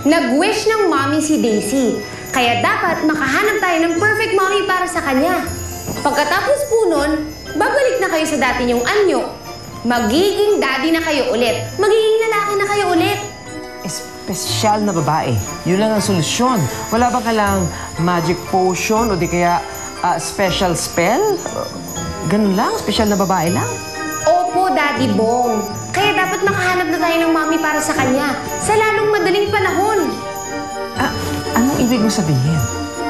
Nag-wish ng mommy si Daisy. Kaya dapat makahanap tayo ng perfect mommy para sa kanya. Pagkatapos po nun, babalik na kayo sa dati niyong anyo. Magiging daddy na kayo ulit. Magiging lalaki na kayo ulit. Espesyal na babae. Yun lang ang solusyon. Wala bang kailangang magic potion o di kaya special spell? Ganun lang? Espesyal na babae lang? Opo, Daddy Bong. Kaya dapat makahanap na tayo ng mommy para sa kanya sa lalong madaling panahon. Anong ibig mo sabihin?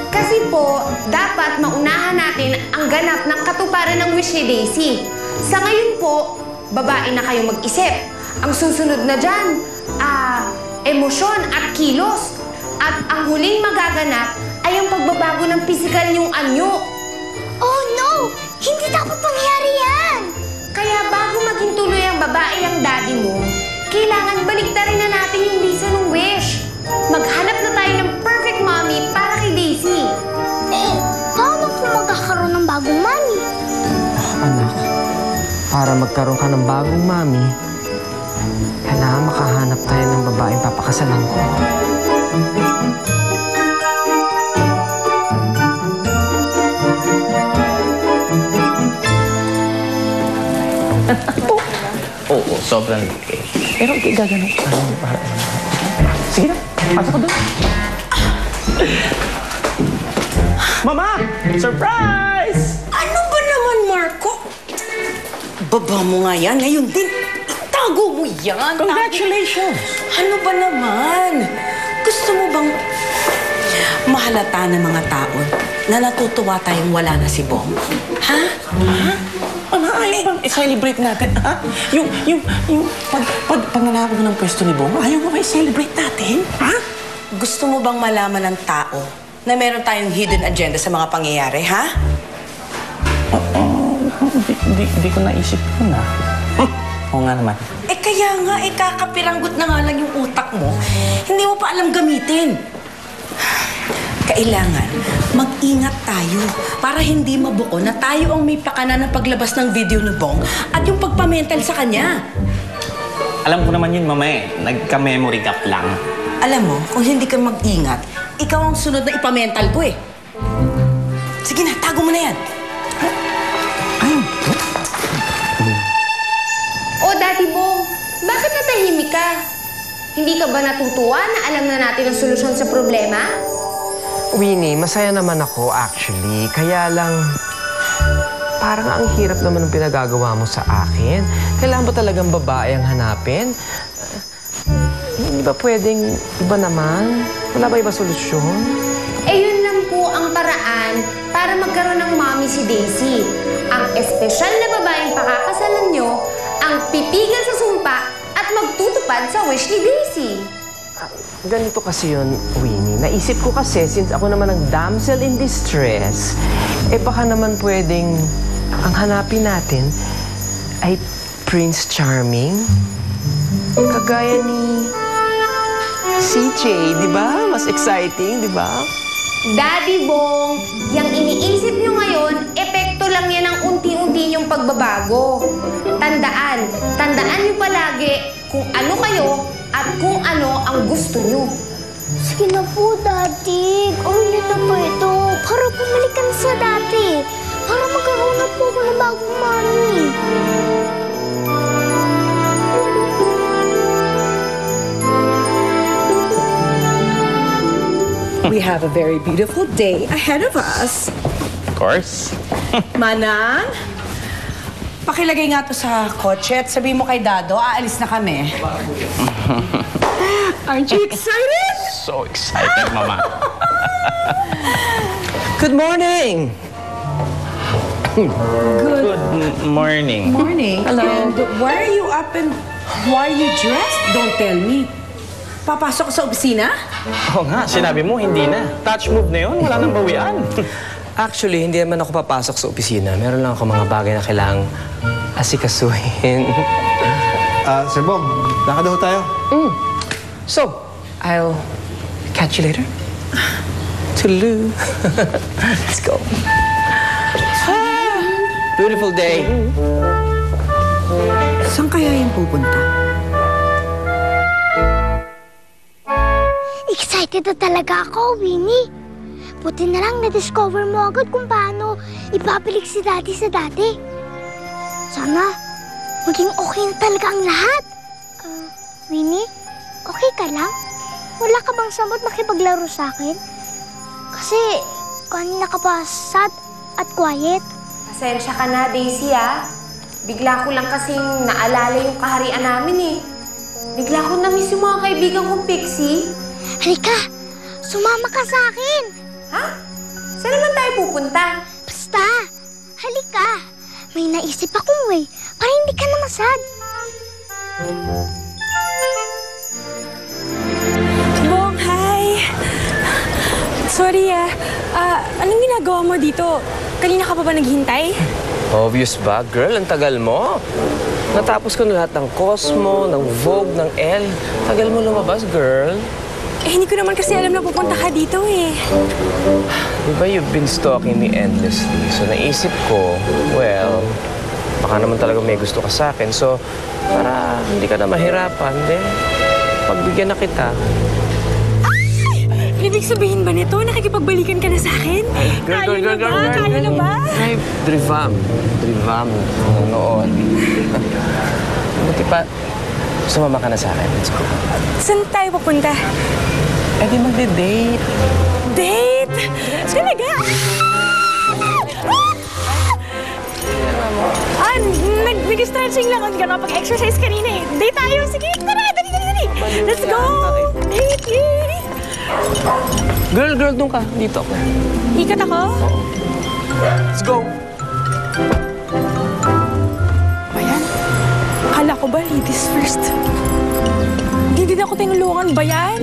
Kasi po, dapat maunahan natin ang ganap ng katuparan ng wish ni Daisy. Sa ngayon po, babae na kayo mag-isip. Ang susunod na dyan, emosyon at kilos. At ang huling magaganap ay ang pagbabago ng pisikal niyong anyo. Oh no! Hindi dapat mangyari yan! Kaya bago maging tuloy ang babae ang daddy mo, kailangan baliktarin na natin yung visa ng wish. Maghanap na tayo ng perfect mommy para kay Daisy. Paano kung magkakaroon ng bagong mommy? Anak, para magkaroon ka ng bagong mami, kailangan makahanap tayo ng babaeng papakasalan ko. Oo, sobrang laki. Pero gaganon ka lang para... Sige na, pasok ko doon. Mama! Surprise! Ano ba naman, Marco? Baba mo nga yan. Ngayon din, itago mo yan. Congratulations! Ano ba naman? Gusto mo bang mahalata ng mga tao na natutuwa tayong wala na si Bong? Ha? Ano, ayaw bang i-celebrate natin, ha? Yung pagnanakaw ng pwesto ni Bong, ayaw mo ba i-celebrate natin, ha? Gusto mo bang malaman ng tao na meron tayong hidden agenda sa mga pangyayari, ha? Di ko naisip yun, ha? Oo nga naman. Kaya nga, kakapiranggot na nga lang yung utak mo. Hindi mo pa alam gamitin. Kailangan mag-ingat tayo para hindi mabuko na tayo ang may pakana ng paglabas ng video ni Bong at yung pagpamental sa kanya. Alam ko naman yun, Mama eh. Nagka-memory gap lang. Alam mo, kung hindi ka mag-ingat, ikaw ang sunod na ipamental ko eh. Sige na, tago mo na yan. O, Daddy Bong, bakit natahimik ka? Hindi ka ba natutuwa na alam na natin ang solusyon sa problema? Winnie, masaya naman ako actually. Kaya lang, parang ang hirap naman ng pinagagawa mo sa akin. Kailangan ba talagang babae ang hanapin? Hindi ba pwedeng iba naman? Wala ba iba solusyon? Yun lang po ang paraan para magkaroon ng mommy si Daisy. Ang espesyal na babaeng pakakasalan nyo, ang pipigil sa sumpa at magtutupad sa wish ni Daisy. Ganito kasi yun, Winnie. Naisip ko kasi, since ako naman ang damsel in distress, baka naman pwedeng ang hanapin natin ay Prince Charming. Kagaya ni CJ, di ba? Mas exciting, di ba? Daddy Bong, yung iniisip nyo ngayon, epekto lang yan ng unti-unti nyong pagbabago. Tandaan nyo palagi kung ano kayo at kung ano ang gusto nyo. Sige na po, Daddy. Gawin niyo na po ito. Para bumalik ka na sa dati. Para magkaroon na po ako ng bagong mommy. We have a very beautiful day ahead of us. Of course. Manang, pakilagay nga to sa kotse at sabihin mo kay Dado, aalis na kami. Aren't you excited? So excited, Mama. Good morning! Good morning. Morning. Hello. And why are you up and why are you dressed? Don't tell me. Papasok ka sa opisina? Oo nga, sinabi mo, hindi na. Touch move na yun, wala nang bawian. Actually, hindi naman ako papasok sa opisina. Meron lang ako mga bagay na kailangang asikasuhin. Sir Bong, lakad daw tayo. So, I'll catch you later. Toodaloo. Let's go. Beautiful day. Saan kaya yung pupunta? Excited na talaga ako, Winnie. Buti na lang na-discover mo agad kung paano ibabalik si Daddy sa dati. Sana maging okay na talaga ang lahat. Winnie, okay ka lang? Wala ka bang samot makipaglaro sa akin? Kasi kanina ka pa sad at quiet. Pasensya ka na, Daisy, ah. Bigla ko lang kasing naalala yung kaharian namin, eh. Bigla ko na-miss yung mga kaibigan kong Pixie. Halika, sumama ka sa akin. Ha? Saan naman tayo pupunta? Basta, halika. May naisip akong way para hindi ka na masad. Bong, hi! Sorry anong ginagawa mo dito? Kanina ka pa ba naghintay? Obvious ba? Girl, ang tagal mo. Natapos ko na lahat ng Cosmo, ng Vogue, ng Elle. Tagal mo lumabas, girl. Eh, hindi ko naman kasi alam na pupunta ka dito eh. Di ba you've been stalking me endlessly? So naisip ko, well, baka naman talaga may gusto ka sa akin. So, para hindi ka na mahirapan, pagbigyan na kita. Ibig sabihin ba nito? Nakikipagbalikan ka na sa akin? Kaya na ba? Ay, Drivam, noon. Buti pa, sumama ka na sa akin. Let's go. Saan tayo pupunta? Eh, di magde-date. Date? Talaga? Nag-stretching lang ang gano'n pag-exercise kanina eh. Date tayo. Sige, tara. Dali. Let's go. Date, yay. Girl, doon ka. Dito ako. Ikot ako? Let's go. Bayan, akala ko ba ladies first? Hindi din ako tinulungan, Bayan.